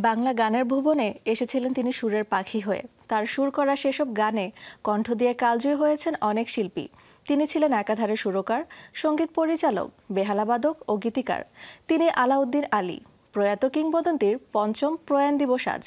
বাংলা গানের ভুবনে এসেছিলেন তিনি সুরের পাখি হয়ে। তার সুর করা সেসব গানে কণ্ঠ দিয়ে কালজয়ী হয়েছেন অনেক শিল্পী। তিনি ছিলেন একাধারে সুরকার, সঙ্গীত পরিচালক, বেহালাবাদক ও গীতিকার। তিনি আলাউদ্দিন আলী, প্রয়াত কিংবদন্তির পঞ্চম প্রয়াণ দিবস আজ।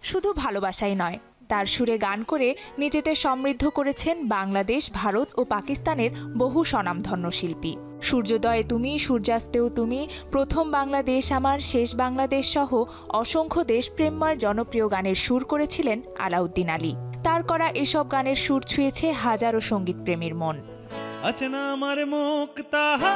শুধু ভালোবাসাই নয়, তার সুরে গান করে নিজেদের সমৃদ্ধ করেছেন বাংলাদেশ, ভারত ও পাকিস্তানের বহু স্বনামধন্য শিল্পী। সূর্যোদয়ে তুমি, সূর্যাস্তেও তুমি, প্রথম বাংলাদেশ আমার, শেষ বাংলাদেশ সহ অসংখ্য দেশপ্রেমময় জনপ্রিয় গানের সুর করেছিলেন আলাউদ্দিন আলী। তার করা এসব গানের সুর ছুঁয়েছে হাজারো সঙ্গীতপ্রেমীর মন। আছে না আমার মুক্তাহা,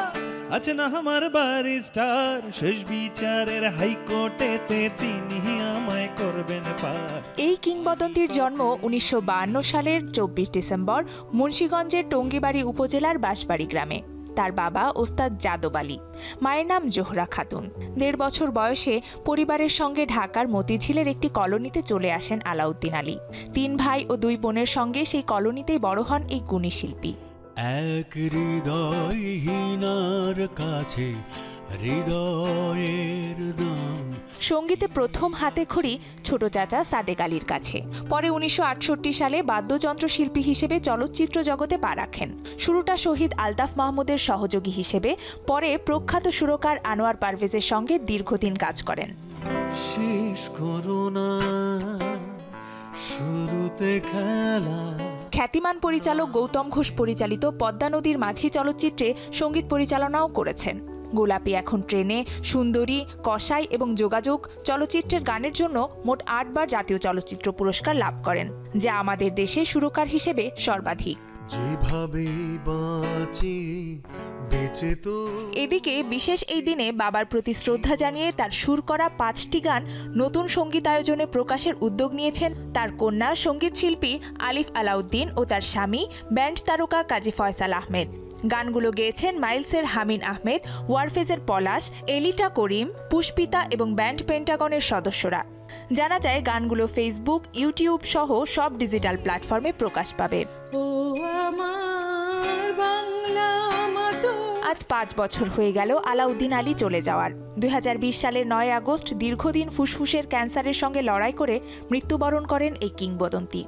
আছে না আমার ব্যারিস্টার, শেষ বিচারের হাইকোর্টেতে তিনি আমায় করবেন পার। এই কিংবদন্তির জন্ম ১৯৫২ সালের ২৪ ডিসেম্বর মুন্সিগঞ্জের টঙ্গিবাড়ি উপজেলার বাঁশবাড়ি গ্রামে। তার বাবা ওস্তাদ যাদব আলী, মায়ের নাম জোহরা খাতুন। ১.৫ বছর বয়সে পরিবারের সঙ্গে ঢাকার মতিঝিলের একটি কলোনিতে চলে আসেন আলাউদ্দিন আলী। ৩ ভাই ও ২ বোনের সঙ্গে সেই কলোনিতেই বড় হন এই গুণী শিল্পী। এক হৃদয়হীনার কাছে হৃদয়ের দাম। সঙ্গীতে প্রথম হাতেখড়ি ছোট চাচা সাদেক আলীর কাছে। পরে ১৯৬৮ সালে বাদ্যযন্ত্র শিল্পী হিসেবে চলচ্চিত্র জগতে পা রাখেন। শুরুটা শহীদ আলতাফ মাহমুদের সহযোগী হিসেবে, পরে প্রখ্যাত সুরকার আনোয়ার পারভেজের সঙ্গে দীর্ঘদিন কাজ করেন। শেষ করোনা শুরুতে খেলা। খ্যাতিমান পরিচালক গৌতম ঘোষ পরিচালিত পদ্মা নদীর মাঝি চলচ্চিত্রে সঙ্গীত পরিচালনাও করেছেন। গোলাপি এখন ট্রেনে, সুন্দরী, কসাই এবং যোগাযোগ চলচ্চিত্রের গানের জন্য মোট ৮ বার জাতীয় চলচ্চিত্র পুরস্কার লাভ করেন, যা আমাদের দেশে সুরকার হিসেবে সর্বাধিক। এদিকে বিশেষ এই দিনে বাবার প্রতি শ্রদ্ধা জানিয়ে তার সুর করা ৫টি গান নতুন সঙ্গীতায়োজনে প্রকাশের উদ্যোগ নিয়েছেন তার কন্যা সঙ্গীত শিল্পী আলিফ আলাউদ্দিন ও তার স্বামী ব্যান্ড তারকা কাজী ফয়সাল আহমেদ। গানগুলো গেয়েছেন মাইলসের হামিন আহমেদ, ওয়ারফেজের পলাশ, এলিটা করিম, পুষ্পিতা এবং ব্যান্ড পেন্টাগনের সদস্যরা। জানা যায় গানগুলো ফেসবুক, ইউটিউব সহ সব ডিজিটাল প্ল্যাটফর্মে প্রকাশ পাবে। আজ ৫ বছর হয়ে গেল আলাউদ্দিন আলী চলে যাওয়ার। ২০২০ সালের ৯ আগস্ট দীর্ঘদিন ফুসফুসের ক্যান্সারের সঙ্গে লড়াই করে মৃত্যুবরণ করেন এই কিংবদন্তি।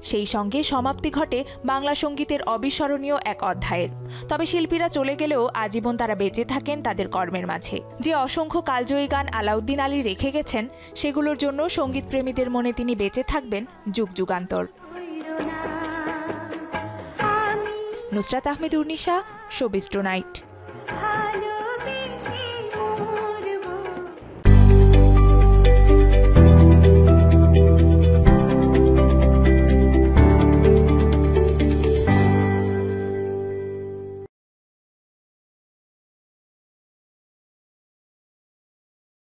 সেই সঙ্গে সমাপ্তি ঘটে বাংলা সঙ্গীতের অবিস্মরণীয় এক অধ্যায়ের। তবে শিল্পীরা চলে গেলেও আজীবন তারা বেঁচে থাকেন তাদের কর্মের মাঝে। যে অসংখ্য কালজয়ী গান আলাউদ্দিন আলী রেখে গেছেন, সেগুলোর জন্য সঙ্গীতপ্রেমীদের মনে তিনি বেঁচে থাকবেন যুগ যুগান্তর। Nusrat Ahmed Urnisha, showbiz tonight.